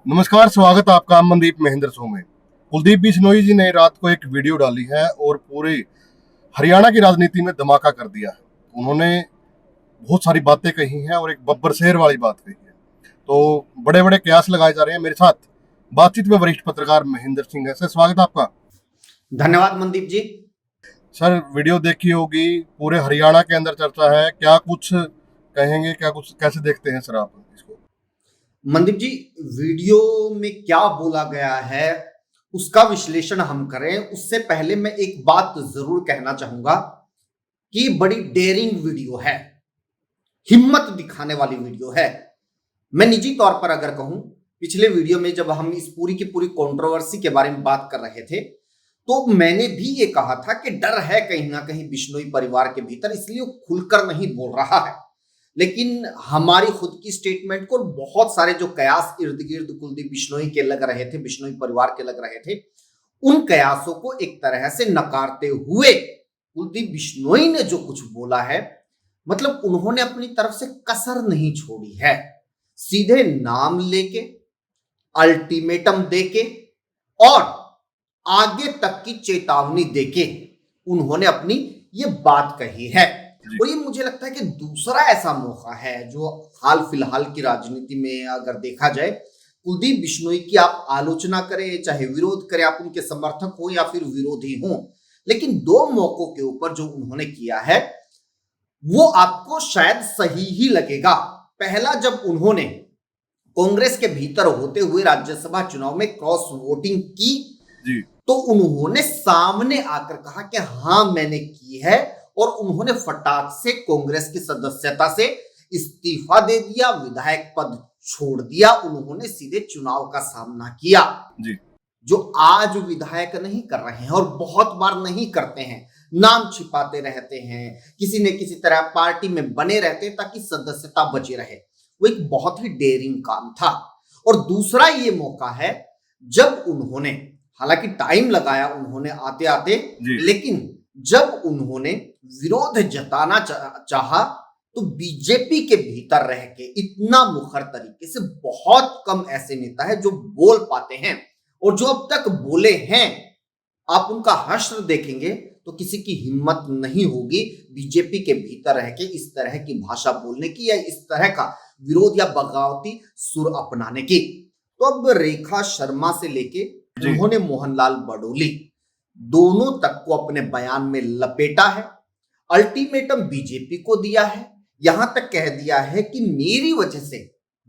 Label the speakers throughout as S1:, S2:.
S1: नमस्कार, स्वागत है आपका अमनदीप महेंद्र शो में। कुलदीप बिश्नोई जी ने रात को एक वीडियो डाली है और पूरे हरियाणा की राजनीति में धमाका कर दिया है। उन्होंने बहुत सारी बातें कही हैं और एक बब्बर शेर वाली बात कही है। तो बड़े बड़े कयास लगाए जा रहे हैं। मेरे साथ बातचीत में वरिष्ठ पत्रकार महेंद्र सिंह है। सर, स्वागत है आपका।
S2: धन्यवाद मनदीप जी।
S1: सर, वीडियो देखी होगी, पूरे हरियाणा के अंदर चर्चा है। क्या कुछ कहेंगे, क्या कुछ कैसे देखते हैं सर आप इसको?
S2: मनदीप जी, वीडियो में क्या बोला गया है उसका विश्लेषण हम करें उससे पहले मैं एक बात जरूर कहना चाहूंगा कि बड़ी डेयरिंग वीडियो है, हिम्मत दिखाने वाली वीडियो है। मैं निजी तौर पर अगर कहूं, पिछले वीडियो में जब हम इस पूरी की पूरी कंट्रोवर्सी के बारे में बात कर रहे थे तो मैंने भी ये कहा था कि डर है कहीं ना कहीं बिश्नोई परिवार के भीतर, इसलिए वो खुलकर नहीं बोल रहा है। लेकिन हमारी खुद की स्टेटमेंट को बहुत सारे जो कयास इर्द गिर्द कुलदीप बिश्नोई के लग रहे थे, बिश्नोई परिवार के लग रहे थे, उन कयासों को एक तरह से नकारते हुए कुलदीप बिश्नोई ने जो कुछ बोला है, मतलब उन्होंने अपनी तरफ से कसर नहीं छोड़ी है। सीधे नाम लेके, अल्टीमेटम देके और आगे तक की चेतावनी देके उन्होंने अपनी ये बात कही है। और ये मुझे लगता है कि दूसरा ऐसा मौका है जो हाल फिलहाल की राजनीति में अगर देखा जाए, कुलदीप बिश्नोई की आप आलोचना करें चाहे विरोध करें, आप उनके समर्थक हो या फिर विरोधी हो, लेकिन दो मौकों के ऊपर जो उन्होंने किया है वो आपको शायद सही ही लगेगा। पहला, जब उन्होंने कांग्रेस के भीतर होते हुए राज्यसभा चुनाव में क्रॉस वोटिंग की
S1: जी।
S2: तो उन्होंने सामने आकर कहा कि हाँ मैंने की है, और उन्होंने फटाक से कांग्रेस की सदस्यता से इस्तीफा दे दिया, विधायक पद छोड़ दिया, उन्होंने सीधे चुनाव का सामना किया
S1: जी।
S2: जो आज विधायक नहीं कर रहे हैं और बहुत बार नहीं करते हैं। नाम छिपाते रहते हैं, किसी न किसी तरह पार्टी में बने रहते हैं ताकि सदस्यता बची रहे। वो एक बहुत ही डेयरिंग काम था। और दूसरा ये मौका है जब उन्होंने, हालांकि टाइम लगाया उन्होंने आते आते, लेकिन जब उन्होंने विरोध जताना चाहा तो बीजेपी के भीतर रह के इतना मुखर तरीके से बहुत कम ऐसे नेता है जो बोल पाते हैं, और जो अब तक बोले हैं आप उनका हश्र देखेंगे तो किसी की हिम्मत नहीं होगी बीजेपी के भीतर रह के इस तरह की भाषा बोलने की या इस तरह का विरोध या बगावती सुर अपनाने की। तो अब रेखा शर्मा से लेके उन्होंने मोहनलाल बडोली दोनों तक को अपने बयान में लपेटा है। अल्टीमेटम बीजेपी को दिया है, यहां तक कह दिया है कि मेरी वजह से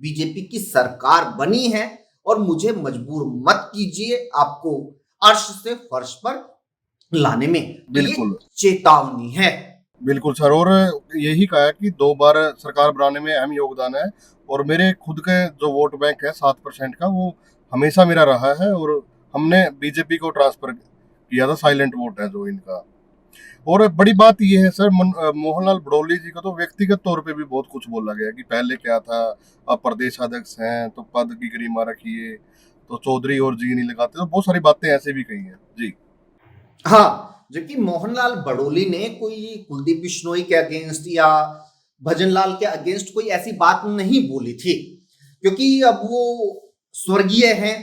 S2: बीजेपी की सरकार बनी है और मुझे मजबूर मत कीजिए आपको अर्श से फर्श पर लाने में।
S1: बिल्कुल
S2: चेतावनी है।
S1: बिल्कुल सर, और यही कहा है कि 2 बार सरकार बनाने में अहम योगदान है, और मेरे खुद के जो वोट बैंक है 7% का, वो हमेशा मेरा रहा है, और हमने बीजेपी को ट्रांसफर किया था। साइलेंट वोट है जो इनका। और बड़ी बात ये है सर, मोहनलाल बडोली जी का तो व्यक्तिगत तौर पे भी बहुत कुछ बोला गया कि पहले क्या था, अब प्रदेश अध्यक्ष हैं तो पद की गरिमा रखिए, तो चौधरी और जी नहीं लगाते, तो बहुत सारी बातें ऐसे भी कही हैं जी।
S2: हाँ, जबकि मोहनलाल बडोली ने कोई कुलदीप बिश्नोई के अगेंस्ट या भजनलाल के अगेंस्ट कोई ऐसी बात नहीं बोली थी, क्योंकि अब वो स्वर्गीय हैं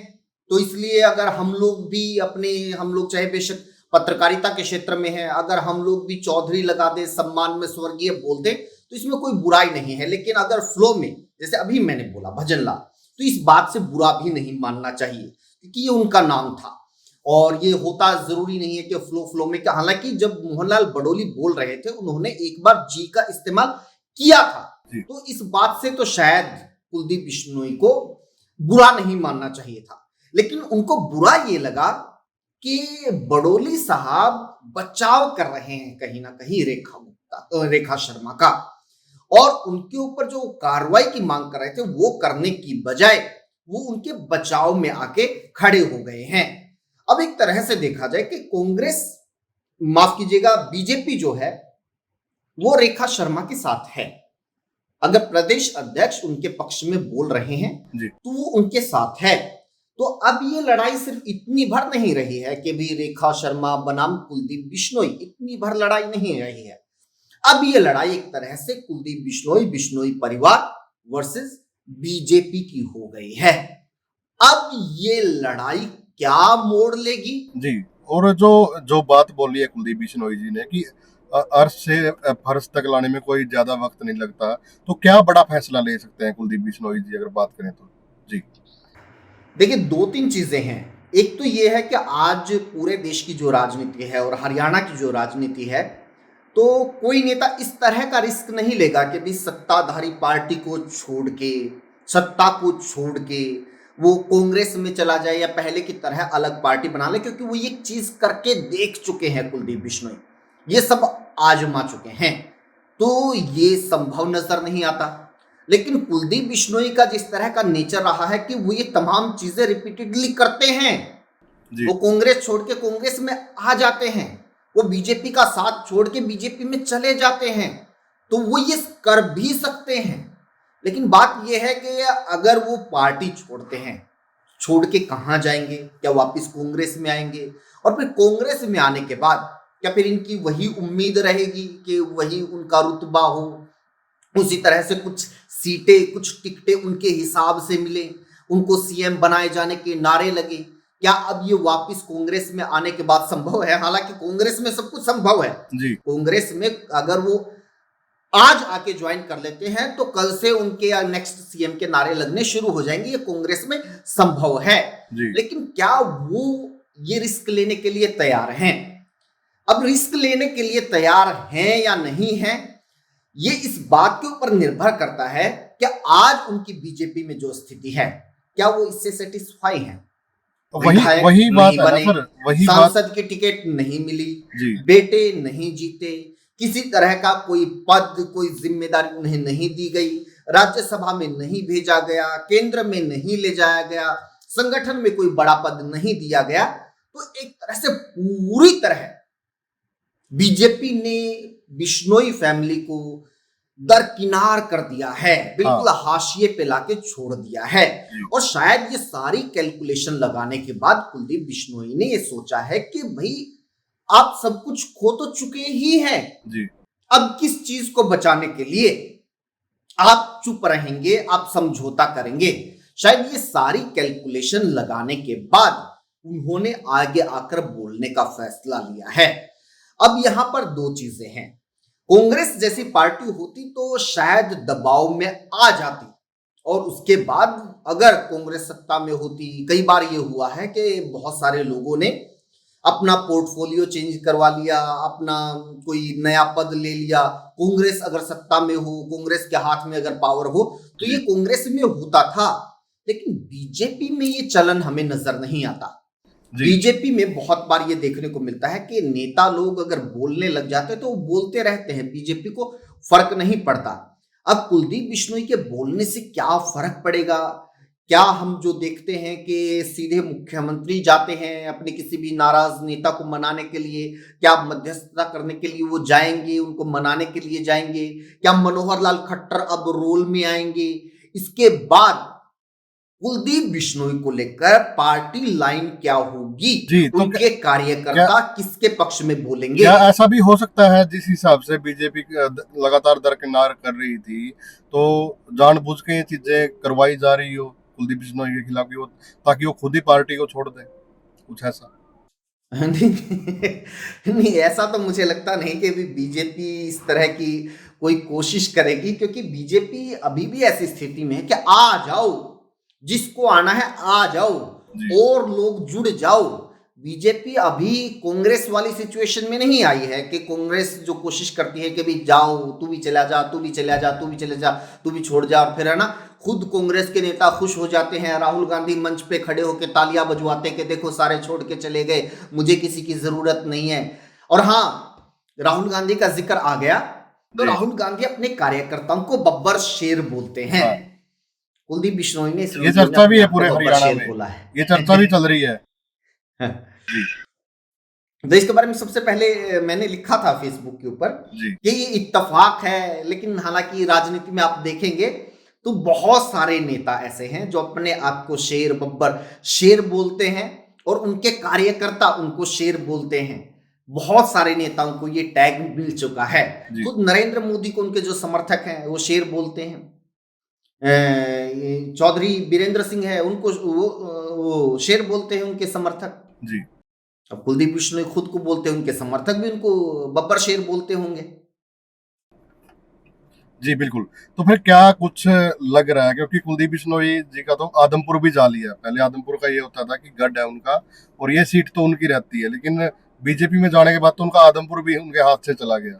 S2: तो इसलिए अगर हम लोग चाहे बेशक पत्रकारिता के क्षेत्र में हैं, अगर हम लोग भी चौधरी लगा दे, सम्मान में स्वर्गीय बोल दे तो इसमें कोई बुराई नहीं है। लेकिन अगर फ्लो में, जैसे अभी मैंने बोला भजनलाल, तो इस बात से बुरा भी नहीं मानना चाहिए क्योंकि ये उनका नाम था और ये होता जरूरी नहीं है कि फ्लो में। हालांकि जब मोहनलाल बडोली बोल रहे थे उन्होंने एक बार जी का इस्तेमाल किया था, तो इस बात से तो शायद कुलदीप बिश्नोई को बुरा नहीं मानना चाहिए था। लेकिन उनको बुरा ये लगा कि बडोली साहब बचाव कर रहे हैं कहीं ना कहीं रेखा शर्मा का, और उनके ऊपर जो कार्रवाई की मांग कर रहे थे वो करने की बजाय वो उनके बचाव में आके खड़े हो गए हैं। अब एक तरह से देखा जाए कि कांग्रेस, माफ कीजिएगा, बीजेपी जो है वो रेखा शर्मा के साथ है। अगर प्रदेश अध्यक्ष उनके पक्ष में बोल रहे हैं तो वो उनके साथ है। तो अब ये लड़ाई सिर्फ इतनी भर नहीं रही है कि भी रेखा शर्मा बनाम कुलदीप बिश्नोई, इतनी भर लड़ाई नहीं रही है। अब ये लड़ाई एक तरह से कुलदीप बिश्नोई, बिश्नोई परिवार वर्सेस बीजेपी की हो गई है। अब ये लड़ाई क्या मोड़ लेगी?
S1: जी। और जो जो बात बोली है कुलदीप बिश्नोई जी ने कि अर्श से फर्श तक लाने में कोई ज्यादा वक्त नहीं लगता, तो क्या बड़ा फैसला ले सकते हैं कुलदीप बिश्नोई जी अगर बात करें तो? जी।
S2: देखिए, दो तीन चीजें हैं। एक तो ये है कि आज पूरे देश की जो राजनीति है और हरियाणा की जो राजनीति है, तो कोई नेता इस तरह का रिस्क नहीं लेगा कि भाई सत्ताधारी पार्टी को छोड़ के, सत्ता को छोड़ के वो कांग्रेस में चला जाए या पहले की तरह अलग पार्टी बना ले, क्योंकि वो ये चीज करके देख चुके हैं कुलदीप बिश्नोई, ये सब आजमा चुके हैं, तो ये संभव नजर नहीं आता। लेकिन कुलदीप बिश्नोई का जिस तरह का नेचर रहा है कि वो ये तमाम चीजें रिपीटेडली करते हैं,
S1: जी।
S2: वो कांग्रेस छोड़ के कांग्रेस में आ जाते हैं, वो बीजेपी का साथ छोड़ के बीजेपी में चले जाते हैं, तो वो ये कर भी सकते हैं। लेकिन बात ये है कि अगर वो पार्टी छोड़ते हैं, छोड़ के कहां जाएंगे? क्या वापस कांग्रेस में आएंगे? और फिर कांग्रेस में आने के बाद क्या फिर इनकी वही उम्मीद रहेगी कि वही उनका रुतबा हो, उसी तरह से कुछ सीटें, कुछ टिकटें उनके हिसाब से मिले, उनको सीएम बनाए जाने के नारे लगे? क्या अब ये वापस कांग्रेस में आने के बाद संभव है? हालांकि कांग्रेस में सब कुछ संभव है।
S1: जी।
S2: कांग्रेस में अगर वो आज आके ज्वाइन कर लेते हैं तो कल से उनके नेक्स्ट सीएम के नारे लगने शुरू हो जाएंगे, ये कांग्रेस में संभव है।
S1: जी।
S2: लेकिन क्या वो ये रिस्क लेने के लिए तैयार हैं? अब रिस्क लेने के लिए तैयार हैं या नहीं हैं, ये इस बात के ऊपर निर्भर करता है कि आज उनकी बीजेपी में जो स्थिति है, क्या वो इससे सेटिस्फाई हैं?
S1: वही बात है ना सर, वही बात।
S2: सांसद की टिकट नहीं मिली,
S1: जी।
S2: बेटे नहीं जीते, किसी तरह का कोई पद, कोई जिम्मेदारी उन्हें नहीं दी गई, राज्यसभा में नहीं भेजा गया, केंद्र में नहीं ले जाया गया, संगठन में कोई बड़ा पद नहीं दिया गया, तो एक तरह से पूरी तरह बीजेपी ने बिश्नोई फैमिली को दरकिनार कर दिया है, बिल्कुल हाशिए पे लाके छोड़ दिया है। और शायद ये सारी कैलकुलेशन लगाने के बाद कुलदीप बिश्नोई ने ये सोचा है कि भाई आप सब कुछ खो तो चुके ही हैं,
S1: जी।
S2: अब किस चीज को बचाने के लिए आप चुप रहेंगे, आप समझौता करेंगे? शायद ये सारी कैलकुलेशन लगाने के बाद उन्होंने आगे आकर बोलने का फैसला लिया है। अब यहां पर दो चीजें हैं। कांग्रेस जैसी पार्टी होती तो शायद दबाव में आ जाती, और उसके बाद अगर कांग्रेस सत्ता में होती, कई बार ये हुआ है कि बहुत सारे लोगों ने अपना पोर्टफोलियो चेंज करवा लिया, अपना कोई नया पद ले लिया, कांग्रेस अगर सत्ता में हो, कांग्रेस के हाथ में अगर पावर हो, तो ये कांग्रेस में होता था। लेकिन बीजेपी में ये चलन हमें नजर नहीं आता। बीजेपी में बहुत बार ये देखने को मिलता है कि नेता लोग अगर बोलने लग जाते हैं तो वो बोलते रहते हैं, बीजेपी को फर्क नहीं पड़ता। अब कुलदीप बिश्नोई के बोलने से क्या फर्क पड़ेगा? क्या हम जो देखते हैं कि सीधे मुख्यमंत्री जाते हैं अपने किसी भी नाराज नेता को मनाने के लिए, क्या मध्यस्थता करने के लिए वो जाएंगे, उनको मनाने के लिए जाएंगे? क्या मनोहर लाल खट्टर अब रोल में आएंगे? इसके बाद कुलदीप बिश्नोई को लेकर पार्टी लाइन क्या होगी?
S1: जी, तो
S2: उनके कार्यकर्ता किसके पक्ष में बोलेंगे?
S1: क्या ऐसा भी हो सकता है जिस हिसाब से बीजेपी लगातार दरकिनार कर रही थी, तो जानबूझ के ये चीजें करवाई जा रही हो कुलदीप बिश्नोई के खिलाफ, ताकि वो खुद ही पार्टी को छोड़ दे, कुछ ऐसा?
S2: नहीं, ऐसा तो मुझे लगता नहीं कि बीजेपी इस तरह की कोई कोशिश करेगी, क्योंकि बीजेपी अभी भी ऐसी स्थिति में है कि आ जाओ, जिसको आना है आ जाओ और लोग जुड़ जाओ। बीजेपी अभी कांग्रेस वाली सिचुएशन में नहीं आई है कि कांग्रेस जो कोशिश करती है कि भी जाओ, तू भी चला जा, तू भी चला जा, तू भी चले जा, तू भी छोड़ जा, और फिर है ना खुद कांग्रेस के नेता खुश हो जाते हैं, राहुल गांधी मंच पे खड़े होकर तालियां बजवाते कि देखो सारे छोड़ के चले गए, मुझे किसी की जरूरत नहीं है। और हाँ, राहुल गांधी का जिक्र आ गया तो राहुल गांधी अपने कार्यकर्ताओं को बब्बर शेर बोलते हैं। कुलदीप बिश्नोई ने
S1: ये चर्चा भी है पूरे हरियाणा में, बोला है। ये चर्चा भी चल रही है।
S2: तो इसके बारे में सबसे पहले मैंने लिखा था फेसबुक के ऊपर कि ये इत्तेफाक है, लेकिन हालांकि राजनीति में आप देखेंगे तो बहुत सारे नेता ऐसे हैं जो अपने आप को शेर, बब्बर शेर बोलते हैं और उनके कार्यकर्ता उनको शेर बोलते हैं। बहुत सारे नेताओं को ये टैग मिल चुका है। खुद नरेंद्र मोदी को उनके जो समर्थक हैं वो शेर बोलते हैं। ये चौधरी बीरेंद्र सिंह है, उनको वो शेर बोलते हैं उनके समर्थक।
S1: जी।
S2: अब कुलदीप बिश्नोई खुद को बोलते हैं, उनके समर्थक भी उनको बब्बर शेर बोलते होंगे।
S1: जी, बिल्कुल। तो फिर क्या कुछ लग रहा है, क्योंकि कुलदीप बिश्नोई जी का तो आदमपुर भी जा लिया। पहले आदमपुर का ये होता था कि गढ़ है उनका और ये सीट तो उनकी रहती है, लेकिन बीजेपी में जाने के बाद तो उनका आदमपुर भी उनके हाथ से चला गया।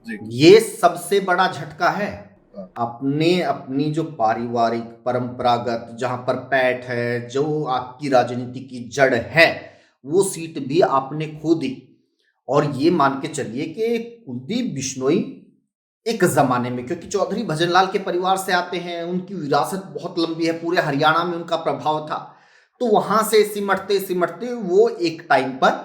S1: जी।
S2: ये सबसे बड़ा झटका है।
S1: हाँ।
S2: अपने अपनी जो पारिवारिक परंपरागत जहां पर पैठ है, जो आपकी राजनीति की जड़ है, वो सीट भी आपने खो दी। और ये मान के चलिए कि कुलदीप बिश्नोई एक ज़माने में, क्योंकि चौधरी भजनलाल के परिवार से आते हैं, उनकी विरासत बहुत लंबी है, पूरे हरियाणा में उनका प्रभाव था। तो वहां से सिमटते-सिमटते वो एक टाइम पर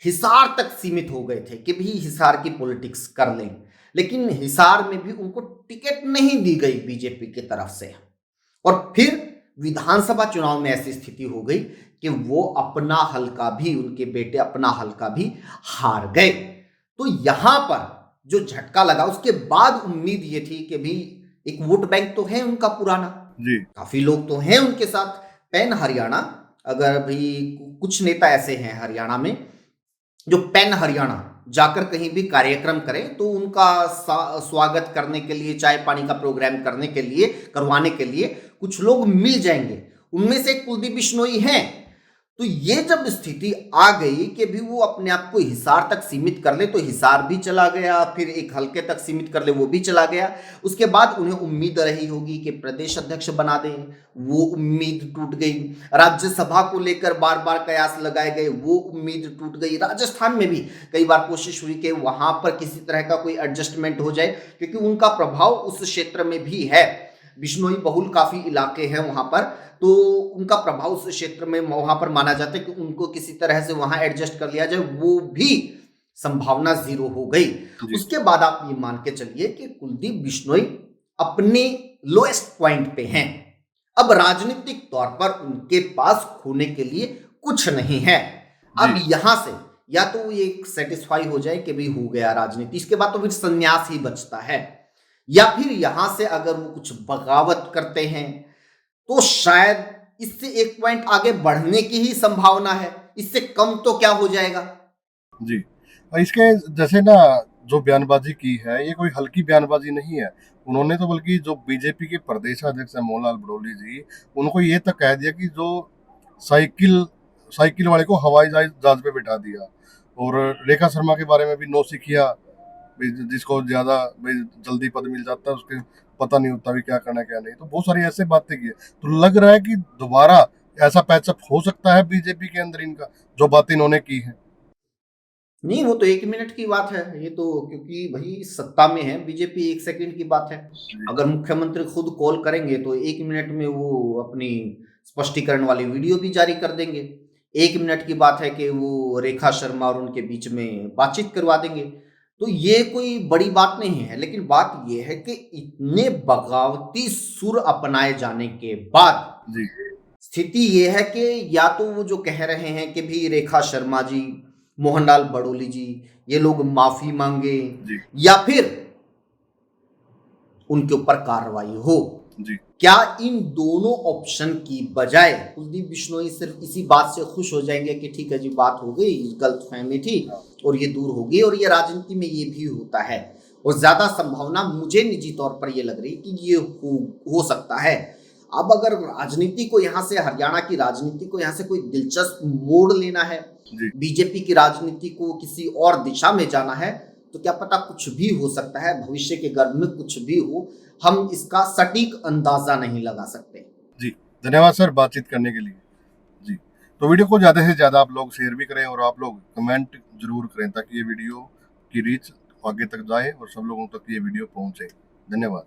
S2: हिसार तक सीमित हो गए थे कि भी हिसार की पॉलिटिक्स कर लें। लेकिन हिसार में भी उनको टिकट नहीं दी गई बीजेपी की तरफ से। और फिर विधानसभा चुनाव में ऐसी स्थिति हो गई कि वो अपना हलका भी, उनके बेटे अपना हलका भी हार गए। तो यहां पर जो झटका लगा, उसके बाद उम्मीद ये थी कि भी एक वोट बैंक तो है उनका पुराना,
S1: जी।
S2: काफी लोग तो हैं उनके साथ। पैन हरियाणा, अगर भी कुछ नेता ऐसे हैं हरियाणा में जो पैन हरियाणा जाकर कहीं भी कार्यक्रम करें तो उनका स्वागत करने के लिए, चाय पानी का प्रोग्राम करने के लिए, करवाने के लिए कुछ लोग मिल जाएंगे। उनमें से कुलदीप बिश्नोई हैं। तो ये जब स्थिति आ गई कि भी वो अपने आप को हिसार तक सीमित कर ले, तो हिसार भी चला गया, फिर एक हल्के तक सीमित कर ले, वो भी चला गया। उसके बाद उन्हें उम्मीद रही होगी कि प्रदेश अध्यक्ष बना दें, वो उम्मीद टूट गई। राज्यसभा को लेकर बार बार कयास लगाए गए, वो उम्मीद टूट गई। राजस्थान में भी कई बार कोशिश हुई कि वहां पर किसी तरह का कोई एडजस्टमेंट हो जाए, क्योंकि उनका प्रभाव उस क्षेत्र में भी है। बिश्नोई बहुल काफी इलाके हैं वहां पर, तो उनका प्रभाव उस क्षेत्र में वहां पर माना जाता है कि उनको किसी तरह से वहां एडजस्ट कर लिया जाए, वो भी संभावना जीरो हो गई। उसके बाद आप ये मान के चलिए कि कुलदीप बिश्नोई अपने लोएस्ट पॉइंट पे हैं। अब राजनीतिक तौर पर उनके पास खोने के लिए कुछ नहीं है। अब यहां से या तो वो एक सेटिस्फाई हो जाए कि भी हो गया राजनीति, इसके बाद तो फिर संन्यास ही बचता है, या फिर यहां से अगर वो कुछ बगावत करते हैं तो शायद इससे एक पॉइंट आगे बढ़ने की ही संभावना है। इससे कम तो क्या हो जाएगा।
S1: जी। और इसके जैसे ना जो बयानबाजी की है, ये कोई हल्की बयानबाजी नहीं है। उन्होंने तो बल्कि जो बीजेपी के प्रदेश अध्यक्ष है मोहनलाल बड़ौली जी, उनको ये तक कह दिया कि जो साइकिल साइकिल वाले को हवाई जहाज पे बिठा दिया। और रेखा शर्मा के बारे में भी नौसिखिया, जिसको ज्यादा जल्दी पद मिल जाता है उसके पता नहीं होता भी क्या करना क्या नहीं। तो बहुत सारी ऐसे बातें की है। तो लग रहा है कि दोबारा ऐसा पैचअप हो सकता है बीजेपी के अंदर इनका, जो बातें इन्होंने की है।
S2: नहीं, वो तो 1 मिनट की बात है ये तो, क्योंकि भाई सत्ता में है बीजेपी, 1 सेकंड की बात है। अगर मुख्यमंत्री खुद कॉल करेंगे तो 1 मिनट में वो अपनी स्पष्टीकरण वाली वीडियो भी जारी कर देंगे। 1 मिनट की बात है कि वो रेखा शर्मा और उनके बीच में बातचीत करवा देंगे। तो ये कोई बड़ी बात नहीं है। लेकिन बात ये है कि इतने बगावती सुर अपनाए जाने के बाद
S1: जी।
S2: स्थिति ये है कि या तो वो जो कह रहे हैं कि भी रेखा शर्मा जी, मोहनलाल बड़ौली जी, ये लोग माफी मांगे, या फिर उनके ऊपर कार्रवाई हो।
S1: जी।
S2: क्या इन दोनों ऑप्शन की बजाय कुलदीप बिश्नोई सिर्फ इसी बात से खुश हो जाएंगे कि ठीक है जी, बात हो गई, गलतफहमी थी और ये दूर हो गई। और ये राजनीति में ये भी होता है, और ज्यादा संभावना मुझे निजी तौर पर ये लग रही कि ये हो सकता है। अब अगर राजनीति को यहाँ से, हरियाणा की राजनीति को यहाँ से कोई दिलचस्प मोड़ लेना है, बीजेपी की राजनीति को किसी और दिशा में जाना है, तो क्या पता कुछ भी हो सकता है। भविष्य के गर्भ में कुछ भी हो, हम इसका सटीक अंदाजा नहीं लगा सकते।
S1: जी, धन्यवाद सर बातचीत करने के लिए। जी, तो वीडियो को ज़्यादा से ज़्यादा आप लोग शेयर भी करें और आप लोग कमेंट जरूर करें, ताकि ये वीडियो की रीच आगे तक जाए और सब लोगों तक ये वीडियो पहुंचे। धन्यवाद।